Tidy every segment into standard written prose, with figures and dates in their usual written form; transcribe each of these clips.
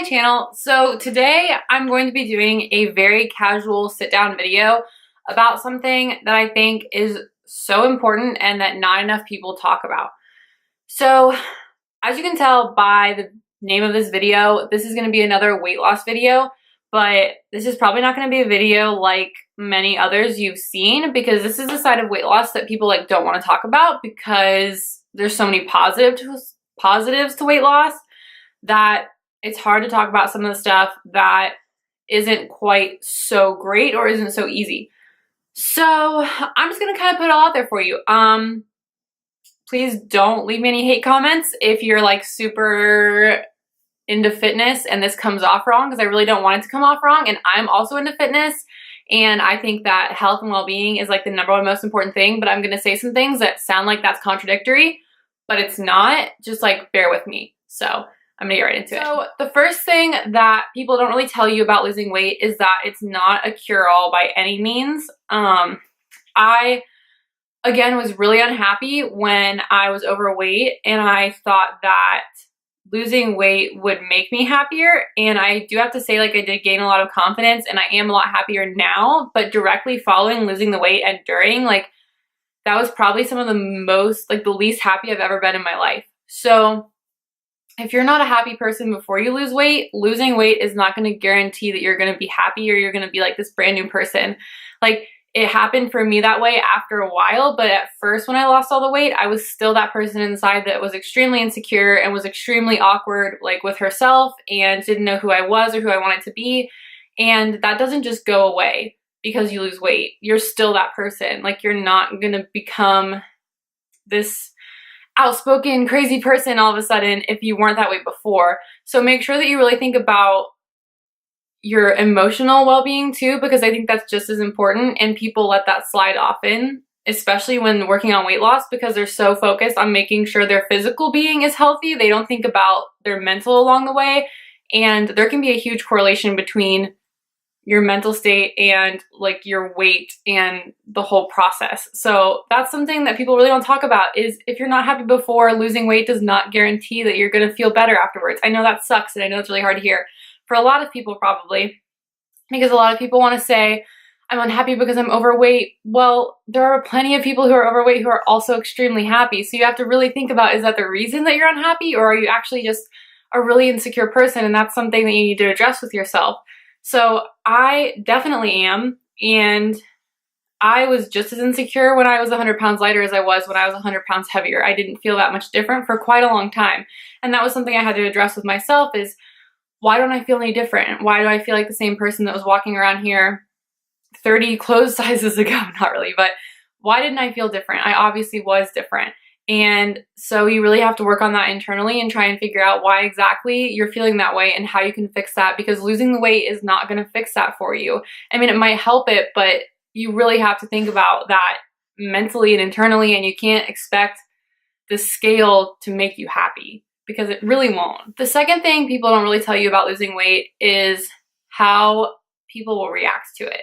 channel. So today I'm going to be doing a very casual sit down video about something that I think is so important and that not enough people talk about. So as you can tell by the name of this video, this is going to be another weight loss video, but this is probably not going to be a video like many others you've seen, because this is a side of weight loss that people don't want to talk about, because there's so many positives to weight loss that it's hard to talk about some of the stuff that isn't quite so great or isn't so easy. So I'm just gonna kind of put it all out there for you. Please don't leave me any hate comments if you're super into fitness and this comes off wrong, because I really don't want it to come off wrong. And I'm also into fitness, and I think that health and well-being is the number one most important thing, but I'm gonna say some things that sound like that's contradictory, but it's not. Just bear with me. So I'm gonna get right into it. So the first thing that people don't really tell you about losing weight is that it's not a cure-all by any means. I, again, was really unhappy when I was overweight, and I thought that losing weight would make me happier. And I do have to say, I did gain a lot of confidence, and I am a lot happier now, but directly following losing the weight and during, that was probably some of the most, the least happy I've ever been in my life. So if you're not a happy person before you lose weight, losing weight is not going to guarantee that you're going to be happy or you're going to be this brand new person. It happened for me that way after a while, but at first when I lost all the weight, I was still that person inside that was extremely insecure and was extremely awkward with herself and didn't know who I was or who I wanted to be. And that doesn't just go away because you lose weight. You're still that person. You're not going to become this outspoken, crazy person all of a sudden if you weren't that way before. So make sure that you really think about your emotional well-being too, because I think that's just as important, and people let that slide often, especially when working on weight loss, because they're so focused on making sure their physical being is healthy. They don't think about their mental along the way, and there can be a huge correlation between your mental state and your weight and the whole process. So that's something that people really don't talk about, is if you're not happy before, losing weight does not guarantee that you're going to feel better afterwards. I know that sucks, and I know it's really hard to hear for a lot of people, probably, because a lot of people want to say, I'm unhappy because I'm overweight. Well, there are plenty of people who are overweight who are also extremely happy. So you have to really think about, is that the reason that you're unhappy, or are you actually just a really insecure person? And that's something that you need to address with yourself. So I definitely am, and I was just as insecure when I was 100 pounds lighter as I was when I was 100 pounds heavier. I didn't feel that much different for quite a long time. And that was something I had to address with myself, is why don't I feel any different? Why do I feel like the same person that was walking around here 30 clothes sizes ago? Not really, but why didn't I feel different? I obviously was different. And so you really have to work on that internally and try and figure out why exactly you're feeling that way and how you can fix that, because losing the weight is not going to fix that for you. I mean, it might help it, but you really have to think about that mentally and internally, and you can't expect the scale to make you happy, because it really won't. The second thing people don't really tell you about losing weight is how people will react to it.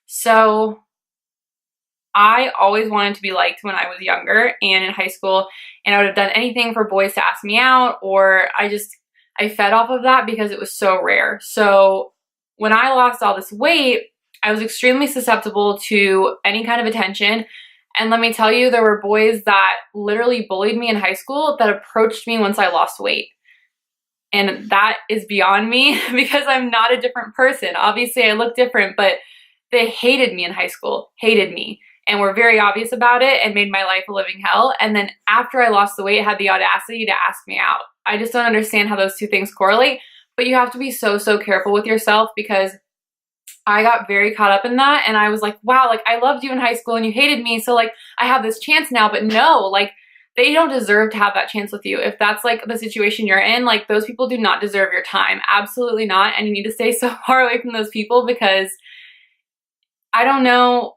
So I always wanted to be liked when I was younger and in high school, and I would have done anything for boys to ask me out, or I fed off of that because it was so rare. So when I lost all this weight, I was extremely susceptible to any kind of attention. And let me tell you, there were boys that literally bullied me in high school that approached me once I lost weight. And that is beyond me, because I'm not a different person. Obviously, I look different, but they hated me in high school, hated me, and were very obvious about it and made my life a living hell. And then after I lost the weight, had the audacity to ask me out. I just don't understand how those two things correlate, but you have to be so, so careful with yourself, because I got very caught up in that, and I was like, wow, I loved you in high school and you hated me, so I have this chance now. But no, they don't deserve to have that chance with you. If that's the situation you're in, those people do not deserve your time. Absolutely not. And you need to stay so far away from those people, because I don't know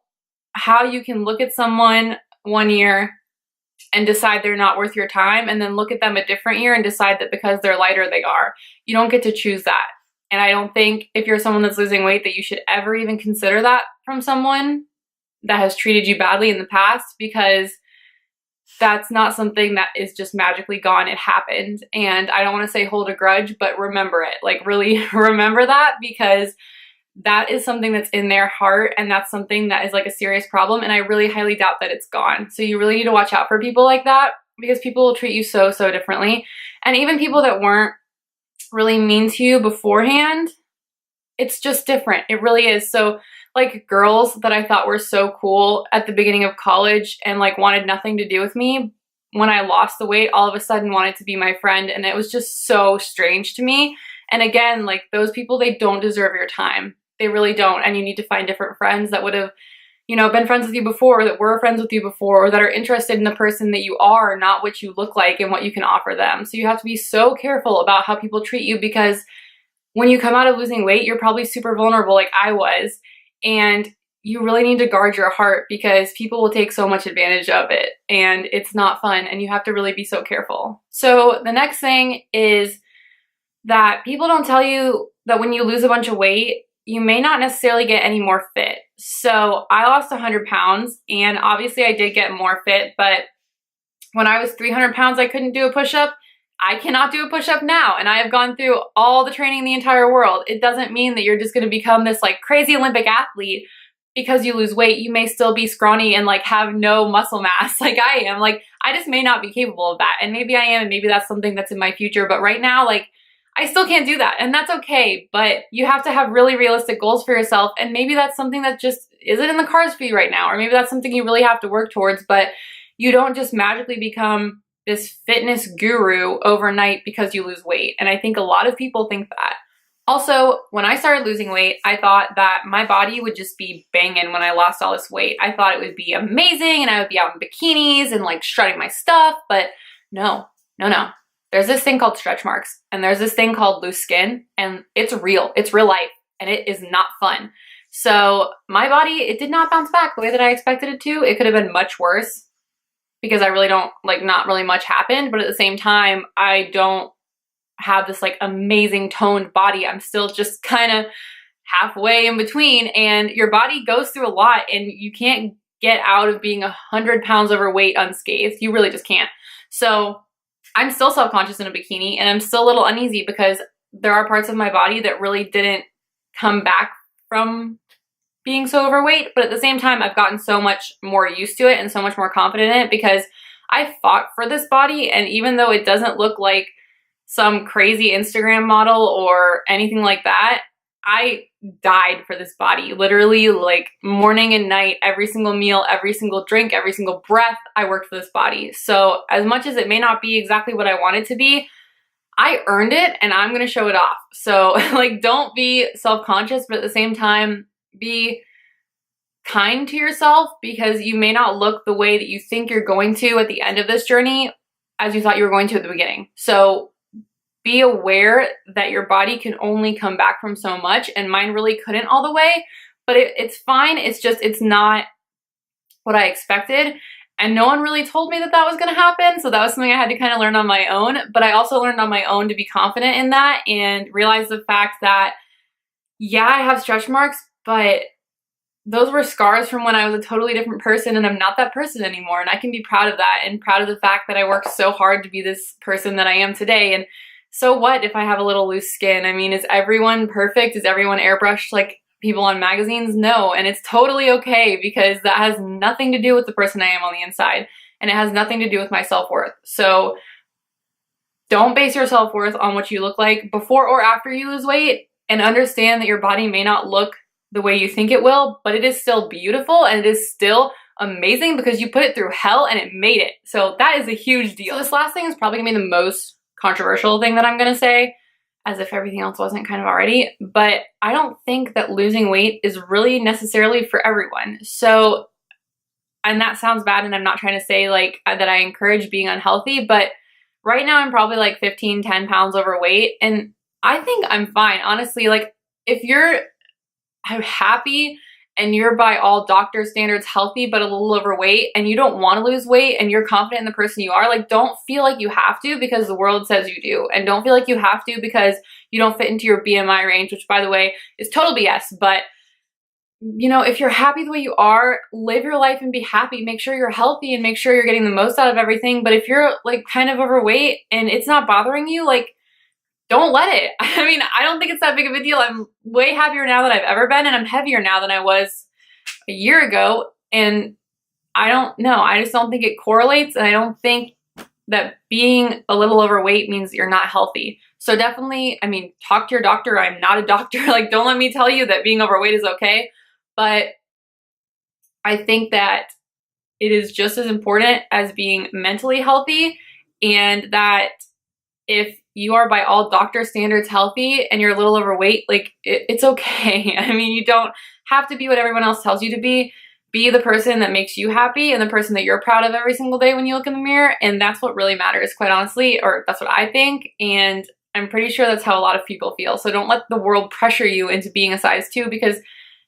how you can look at someone one year and decide they're not worth your time, and then look at them a different year and decide that because they're lighter they are. You don't get to choose that. And I don't think, if you're someone that's losing weight, that you should ever even consider that from someone that has treated you badly in the past, because that's not something that is just magically gone. It happened. And I don't want to say hold a grudge, but remember it. Like really remember that, because that is something that's in their heart, and that's something that is like a serious problem. And I really highly doubt that it's gone. So you really need to watch out for people like that, because people will treat you so, so differently. And even people that weren't really mean to you beforehand, it's just different. It really is. So like girls that I thought were so cool at the beginning of college and like wanted nothing to do with me, when I lost the weight, all of a sudden wanted to be my friend. And it was just so strange to me. And again, like those people, they don't deserve your time. They really don't. And you need to find different friends that would have, you know, been friends with you before, or that were friends with you before, or that are interested in the person that you are, not what you look like and what you can offer them. So you have to be so careful about how people treat you, because when you come out of losing weight, you're probably super vulnerable like I was. And you really need to guard your heart, because people will take so much advantage of it and it's not fun, and you have to really be so careful. So the next thing is that people don't tell you that when you lose a bunch of weight, you may not necessarily get any more fit. So I lost 100 pounds and obviously I did get more fit, but when I was 300 pounds, I couldn't do a push-up. I cannot do a push-up now, and I have gone through all the training in the entire world. It doesn't mean that you're just going to become this like crazy Olympic athlete because you lose weight. You may still be scrawny and like have no muscle mass like I am. Like I just may not be capable of that, and maybe I am, and maybe that's something that's in my future. But right now, like I still can't do that, and that's okay. But you have to have really realistic goals for yourself, and maybe that's something that just isn't in the cards for you right now, or maybe that's something you really have to work towards. But you don't just magically become this fitness guru overnight because you lose weight. And I think a lot of people think that. Also, when I started losing weight, I thought that my body would just be banging when I lost all this weight. I thought it would be amazing and I would be out in bikinis and like strutting my stuff, but no. There's this thing called stretch marks, and there's this thing called loose skin, and it's real. It's real life, and it is not fun. So my body, it did not bounce back the way that I expected it to. It could have been much worse, because I really don't, like, not really much happened, but at the same time, I don't have this like amazing toned body. I'm still just kind of halfway in between, and your body goes through a lot, and you can't get out of being 100 pounds overweight unscathed. You really just can't. So I'm still self-conscious in a bikini, and I'm still a little uneasy because there are parts of my body that really didn't come back from being so overweight, but at the same time, I've gotten so much more used to it and so much more confident in it, because I fought for this body. And even though it doesn't look like some crazy Instagram model or anything like that, I died for this body. Literally, like morning and night, every single meal, every single drink, every single breath, I worked for this body. So as much as it may not be exactly what I want it to be, I earned it, and I'm gonna show it off. So like, don't be self-conscious, but at the same time, be kind to yourself, because you may not look the way that you think you're going to at the end of this journey as you thought you were going to at the beginning. So be aware that your body can only come back from so much, and mine really couldn't all the way, but it's fine. It's just, it's not what I expected. And no one really told me that that was going to happen. So that was something I had to kind of learn on my own. But I also learned on my own to be confident in that, and realize the fact that, yeah, I have stretch marks, but those were scars from when I was a totally different person, and I'm not that person anymore. And I can be proud of that, and proud of the fact that I worked so hard to be this person that I am today. And so what if I have a little loose skin? I mean, is everyone perfect? Is everyone airbrushed like people on magazines? No. And it's totally okay, because that has nothing to do with the person I am on the inside, and it has nothing to do with my self-worth. So don't base your self-worth on what you look like before or after you lose weight, and understand that your body may not look the way you think it will, but it is still beautiful, and it is still amazing because you put it through hell and it made it. So that is a huge deal. So this last thing is probably gonna be the most controversial thing that I'm gonna say, as if everything else wasn't kind of already, but I don't think that losing weight is really necessarily for everyone. So, and that sounds bad, and I'm not trying to say like that I encourage being unhealthy, but right now I'm probably like 10 pounds overweight, and I think I'm fine. Honestly, like if you're happy and you're by all doctor standards healthy but a little overweight, and you don't want to lose weight, and you're confident in the person you are, like don't feel like you have to because the world says you do, and don't feel like you have to because you don't fit into your BMI range, which by the way is total BS. But you know, if you're happy the way you are, live your life and be happy. Make sure you're healthy and make sure you're getting the most out of everything. But if you're like kind of overweight and it's not bothering you, like, don't let it. I mean, I don't think it's that big of a deal. I'm way happier now than I've ever been, and I'm heavier now than I was a year ago. And I don't know. I just don't think it correlates, and I don't think that being a little overweight means you're not healthy. So definitely, I mean, talk to your doctor. I'm not a doctor. Like, don't let me tell you that being overweight is okay. But I think that it is just as important as being mentally healthy, and that if you are by all doctor standards healthy and you're a little overweight, like it's okay. I mean, you don't have to be what everyone else tells you to be. Be the person that makes you happy and the person that you're proud of every single day when you look in the mirror. And that's what really matters, quite honestly, or that's what I think. And I'm pretty sure that's how a lot of people feel. So don't let the world pressure you into being a size 2, because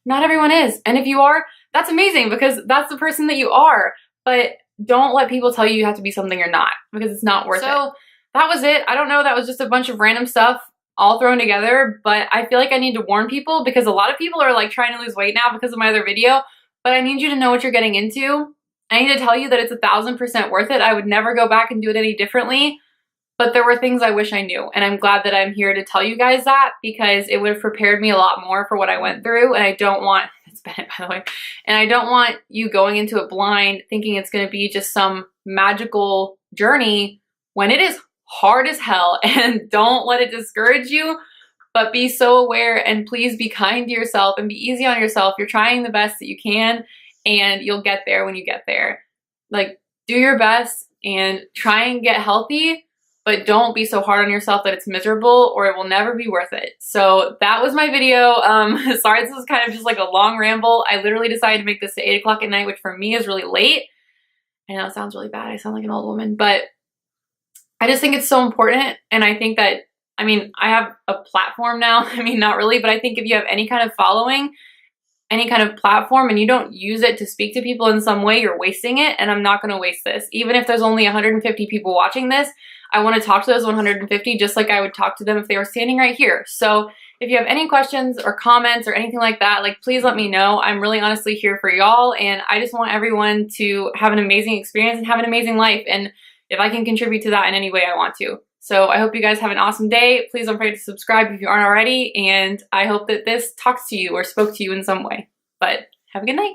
not everyone is. And if you are, that's amazing, because that's the person that you are. But don't let people tell you have to be something you're not, because it's not worth it. So that was it. I don't know. That was just a bunch of random stuff all thrown together. But I feel like I need to warn people, because a lot of people are like trying to lose weight now because of my other video. But I need you to know what you're getting into. I need to tell you that it's 1,000% worth it. I would never go back and do it any differently. But there were things I wish I knew. And I'm glad that I'm here to tell you guys that, because it would have prepared me a lot more for what I went through. And I don't want, it's Bennett, by the way, and I don't want you going into it blind thinking it's going to be just some magical journey when it is hard as hell. And don't let it discourage you, but be so aware, and please be kind to yourself and be easy on yourself. You're trying the best that you can, and you'll get there when you get there. Like, do your best and try and get healthy, but don't be so hard on yourself that it's miserable, or it will never be worth it. So that was my video. Sorry, this was kind of just like a long ramble. I literally decided to make this at 8 o'clock at night, which for me is really late. I know it sounds really bad. I sound like an old woman, but I just think it's so important. And I think that, I mean, I have a platform now. I mean, not really, but I think if you have any kind of following, any kind of platform, and you don't use it to speak to people in some way, you're wasting it. And I'm not going to waste this. Even if there's only 150 people watching this, I want to talk to those 150 just like I would talk to them if they were standing right here. So if you have any questions or comments or anything like that, like, please let me know. I'm really honestly here for y'all, and I just want everyone to have an amazing experience and have an amazing life. And if I can contribute to that in any way, I want to. So I hope you guys have an awesome day. Please don't forget to subscribe if you aren't already. And I hope that this talks to you or spoke to you in some way. But have a good night.